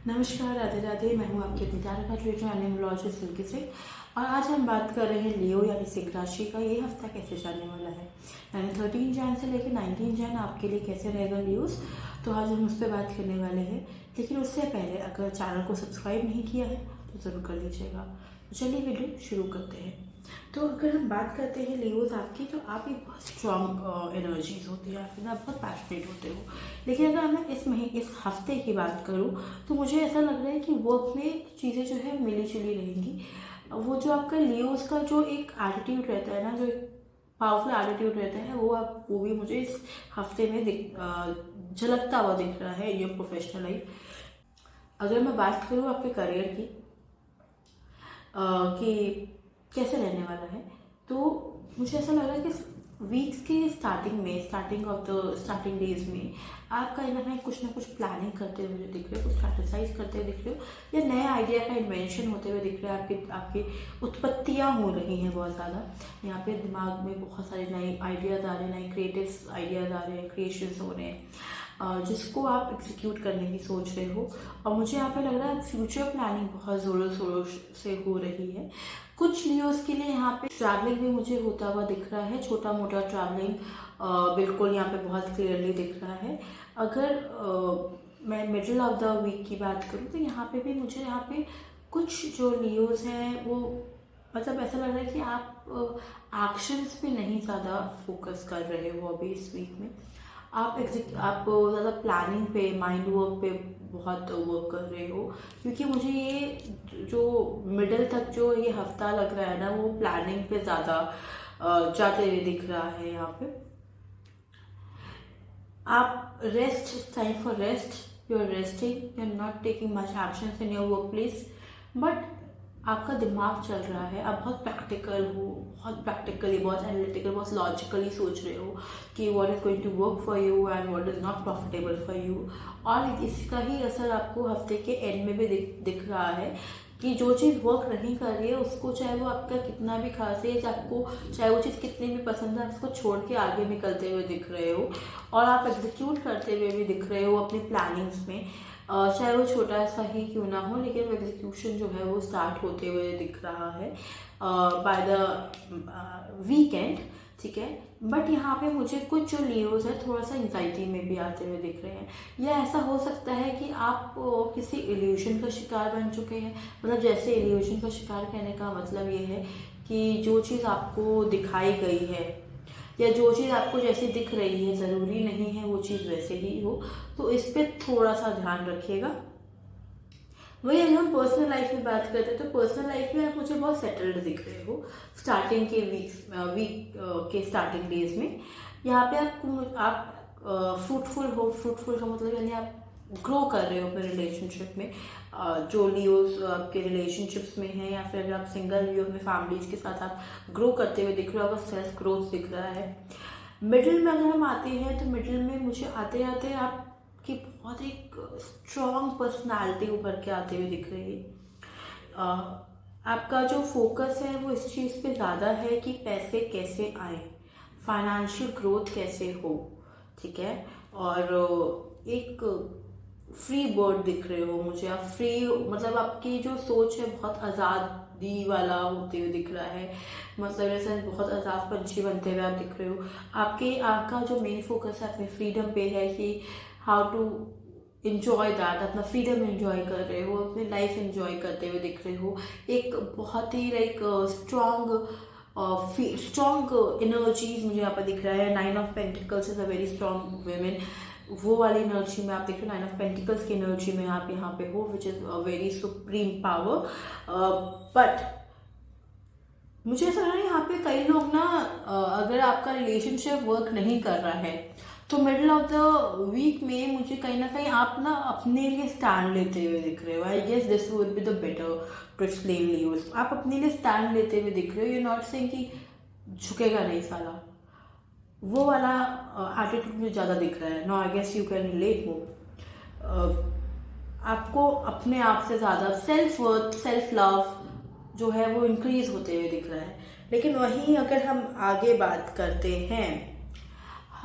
नमस्कार, राधे राधे। मैं हूँ आपकी अपनी तारका ट्रेडर एनिमोलॉजिस्ट सिल्की से। और आज हम बात कर रहे हैं लियो यानी सिंह राशि का ये हफ्ता कैसे जाने वाला है, यानी 13 जैन से लेकर 19 जैन आपके लिए कैसे रहेगा लियोस। तो आज हम उस पर बात करने वाले हैं, लेकिन उससे पहले अगर चैनल को सब्सक्राइब नहीं किया है तो ज़रूर कर लीजिएगा। तो चलिए वीडियो शुरू करते हैं। तो अगर हम बात करते हैं लियोज आपकी, तो आप एक बहुत स्ट्रॉन्ग एनर्जीज होती है आपके, आप बहुत पैशनेट होते हो। लेकिन अगर मैं इस हफ्ते की बात करूँ तो मुझे ऐसा लग रहा है कि वर्क में चीज़ें जो है मिली जुली रहेंगी। वो जो आपका लियोज का जो एक एटीट्यूड रहता है ना, जो एक पावरफुल एटीट्यूड रहता है, वो भी मुझे इस हफ्ते में झलकता हुआ दिख रहा है ये प्रोफेशनल लाइफ। अगर मैं बात करूँ आपके करियर की कि कैसे रहने वाला है, तो मुझे ऐसा लग रहा है कि वीक्स के स्टार्टिंग डेज में आप कहीं ना कहीं कुछ ना कुछ प्लानिंग करते हुए दिख रहे हो, कुछ स्ट्रैटेजाइज करते हुए दिख रहे हो, या नए आइडिया का इन्वेंशन होते हुए दिख रहे हैं। आपकी उत्पत्तियाँ हो रही हैं बहुत ज़्यादा। यहाँ पे दिमाग में बहुत सारे नए आइडियाज़ आ रहे हैं, नए क्रिएटिव आइडियाज़ आ रहे हैं, क्रिएशंस हो रहे हैं जिसको आप एग्जीक्यूट करने की सोच रहे हो। और मुझे यहाँ पे लग रहा है फ्यूचर प्लानिंग बहुत ज़ोरों शोरों से हो रही है। कुछ लियोस के लिए यहाँ पे ट्रैवलिंग भी मुझे होता हुआ दिख रहा है, छोटा मोटा ट्रैवलिंग बिल्कुल यहाँ पे बहुत क्लियरली दिख रहा है। अगर मैं मिडिल ऑफ द वीक की बात करूँ तो यहाँ पे भी मुझे यहाँ पे कुछ जो लियोस हैं वो मतलब ऐसा लग रहा है कि आप एक्शंस पे नहीं ज़्यादा फोकस कर रहे हो अभी इस वीक में। आप ज़्यादा प्लानिंग पे, माइंड वर्क पे बहुत वर्क कर रहे हो, क्योंकि मुझे ये जो मिडल तक जो ये हफ्ता लग रहा है ना, वो प्लानिंग पे ज़्यादा जाते हुए दिख रहा है। यहाँ पे आप time for rest, you are resting, you are not taking much action in your work place, but आपका दिमाग चल रहा है, आप बहुत प्रैक्टिकल हो, बहुत प्रैक्टिकली, बहुत एनालिटिकल, बहुत लॉजिकली सोच रहे हो कि what is going to work for you and what is not profitable for you. और इसका ही असर आपको हफ्ते के एंड में भी दिख रहा है कि जो चीज़ वर्क नहीं कर रही है उसको, चाहे वो आपका कितना भी खास है, आपको चाहे वो चीज़ कितनी भी पसंद है, उसको छोड़ के आगे निकलते हुए दिख रहे हो और आप एग्जीक्यूट करते हुए भी दिख रहे हो अपनी प्लानिंग्स में। चाहे वो छोटा सा ही क्यों ना हो, लेकिन एग्जीक्यूशन जो है वो स्टार्ट होते हुए दिख रहा है बाय द वीकेंड, ठीक है। बट यहाँ पे मुझे कुछ जो लियोज है थोड़ा सा एंजाइटी में भी आते हुए दिख रहे हैं। या ऐसा हो सकता है कि आप किसी इल्यूशन का शिकार बन चुके हैं। मतलब जैसे इल्यूशन का शिकार कहने का मतलब ये है कि जो चीज़ आपको दिखाई गई है या जो चीज़ आपको जैसी दिख रही है, ज़रूरी नहीं है वो चीज़ वैसे ही हो। तो इस पर थोड़ा सा ध्यान रखिएगा। वही अगर हम पर्सनल लाइफ में बात करते हैं तो पर्सनल लाइफ में आप मुझे बहुत सेटल्ड दिख रहे हो स्टार्टिंग के वीक के स्टार्टिंग डेज में। यहाँ पे आप फ्रूटफुल हो। फ्रूटफुल का मतलब यानी आप ग्रो कर रहे हो अपने रिलेशनशिप में। जो लियोज आपके रिलेशनशिप्स में है, या फिर अगर आप सिंगल लियो अपने फैमिलीज के साथ आप ग्रो करते हुए दिख रहे हो, आपका सेल्फ ग्रोथ दिख रहा है। मिडिल में अगर हम आते हैं तो मिडिल में मुझे आते आते आपकी बहुत एक स्ट्रॉन्ग पर्सनालिटी उभर के आते हुए दिख रही है। आपका जो फोकस है वो इस चीज़ पे ज़्यादा है कि पैसे कैसे आए, फाइनेंशियल ग्रोथ कैसे हो, ठीक है। और एक फ्री बर्ड दिख रहे हो मुझे। आप फ्री मतलब आपकी जो सोच है बहुत आज़ादी वाला होते हुए दिख रहा है। मतलब ऐसा बहुत आज़ाद पंछी बनते हुए आप दिख रहे हो। आपका जो मेन फोकस है अपने फ्रीडम पे है कि हाउ टू इंजॉय दैट, अपना फ्रीडम इंजॉय कर रहे हो, अपनी लाइफ इंजॉय करते हुए दिख रहे हो। एक बहुत ही लाइक स्ट्रॉन्ग एनर्जीज मुझे यहाँ पर दिख रहा है। 9 of pentacles is a very strong women. वो वाली एनर्जी में आप देख रहे हो, 9 ऑफ पेंटिकल्स की एनर्जी में आप यहाँ पे हो, which is a very supreme power. But मुझे ऐसा लग रहा है यहाँ पे कई लोग ना, अगर आपका रिलेशनशिप वर्क नहीं कर रहा है तो मिडिल ऑफ द वीक में मुझे कहीं ना कहीं आप ना अपने लिए स्टैंड लेते हुए दिख रहे हो। I guess this would be the better to explain use. आप अपने लिए स्टैंड लेते हुए दिख रहे हो। यू नॉट सेइंग कि झुकेगा नहीं साला, वो वाला एटीट्यूड मुझे ज़्यादा दिख रहा है। No, I guess you can relate more. आपको अपने आप से ज़्यादा सेल्फ वर्थ, सेल्फ लव जो है वो इंक्रीज होते हुए दिख रहा है। लेकिन वहीं अगर हम आगे बात करते हैं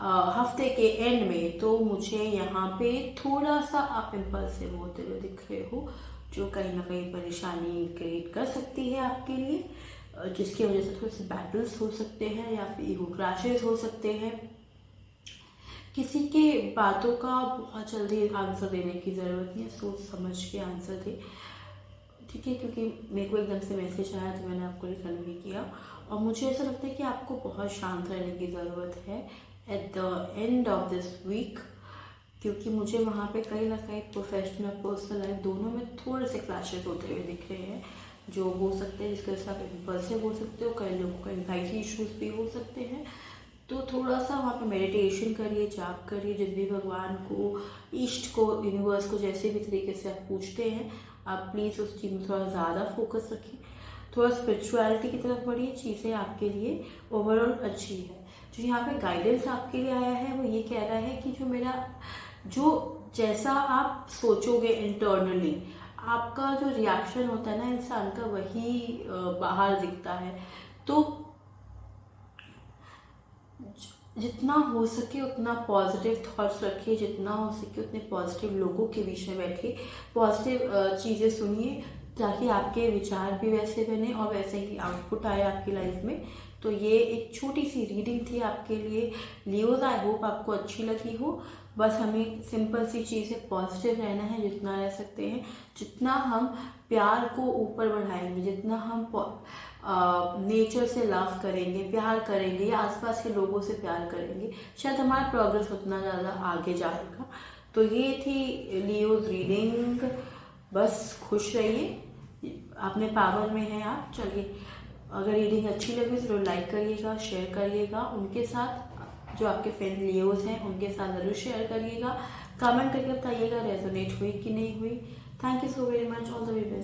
हफ्ते के एंड में, तो मुझे यहाँ पे थोड़ा सा आप इम्पल्सिव होते हुए दिख रहे हो, जो कहीं ना कहीं परेशानी क्रिएट कर सकती है आपके लिए, जिसकी वजह से थोड़े से बैटल्स हो सकते हैं या फिर ईगो क्लैशेस हो सकते हैं। किसी के बातों का बहुत जल्दी आंसर देने की ज़रूरत नहीं है, सोच समझ के आंसर दे, ठीक है, क्योंकि मेरे को एकदम से मैसेज आया तो मैंने आपको कन्वे किया। और मुझे ऐसा लगता है कि आपको बहुत शांत रहने की ज़रूरत है at the end of this week, क्योंकि मुझे वहाँ पे कहीं ना कहीं प्रोफेशनल पर्सनल लाइफ दोनों में थोड़े से क्लैशेस होते हुए दिख रहे हैं, जो हो सकते हैं, जिसके साथ इम्पल्सिव हो सकते हो, कई लोगों को एंग्जाइटी इश्यूज भी हो सकते हैं। तो थोड़ा सा वहाँ पे मेडिटेशन करिए, जाप करिए, जिस भी भगवान को, इष्ट को, यूनिवर्स को, जैसे भी तरीके से आप पूछते हैं, आप प्लीज़ उस चीज़ में थोड़ा ज़्यादा फोकस रखें, थोड़ा स्पिरिचुअलिटी की तरफ बढ़िए, चीज़ें आपके लिए ओवरऑल अच्छी है। जो यहाँ पे गाइडेंस आपके लिए आया है वो ये कह रहा है कि जो जैसा आप सोचोगे इंटरनली, आपका जो रिएक्शन होता है ना इंसान का, वही बाहर दिखता है। तो जितना हो सके उतना पॉजिटिव थॉट्स रखिए, जितना हो सके उतने पॉजिटिव लोगों के बीच में बैठिए, पॉजिटिव चीज़ें सुनिए, ताकि आपके विचार भी वैसे बने और वैसे ही आउटपुट आए आपकी लाइफ में। तो ये एक छोटी सी रीडिंग थी आपके लिए लियोज, आई होप आपको अच्छी लगी हो। बस हमें सिंपल सी चीज़ें, पॉजिटिव रहना है जितना रह सकते हैं, जितना हम प्यार को ऊपर बढ़ाएंगे, जितना हम नेचर से लव करेंगे, प्यार करेंगे, या आसपास के लोगों से प्यार करेंगे, शायद हमारा प्रोग्रेस उतना ज़्यादा आगे जाएगा। तो ये थी लियोज रीडिंग। बस खुश रहिए, अपने पावर में है आप। चलिए, अगर रीडिंग अच्छी लगी तो ज़रूर लाइक करिएगा, शेयर करिएगा उनके साथ, जो आपके फ्रेंड लियोज हैं उनके साथ ज़रूर शेयर करिएगा, कमेंट करके बताइएगा रेजोनेट हुई कि नहीं हुई। Thank you so very much, all the way best.